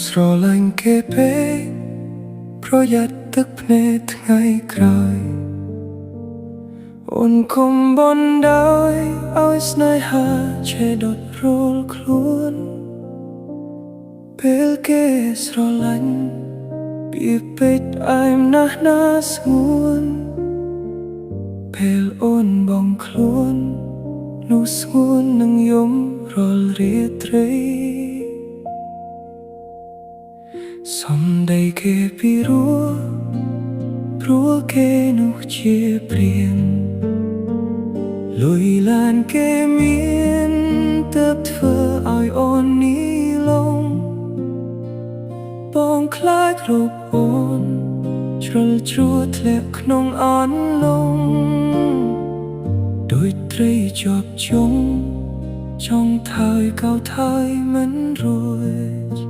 ស្រឡាញ់គេពេកប្រយ័ត្នទឹកភ្នែកថ្ងៃក្រោយអូនគុំបណ្ដោយឲ្យស្នេហាឆេះដុតរលខ្លួនពេលគេស្រឡាញ់ពីពេកអែមណាស់ណាស្ងួនពេលអូនបងខ្លួននោះស្ងួននឹងយំរាល់រាត្រីសំដីគេពីរោះព្រោះគេនោះជាព្រានលុយឡានគេមានទើបធ្វើឲ្យអូននេះលងបងខ្លាចរូបអូនជ្រុលជ្រួធ្លាក់ក្នុងអន្លង់ដូចត្រីជាប់ជុំចង់ថើយកៅថើយមិនរួច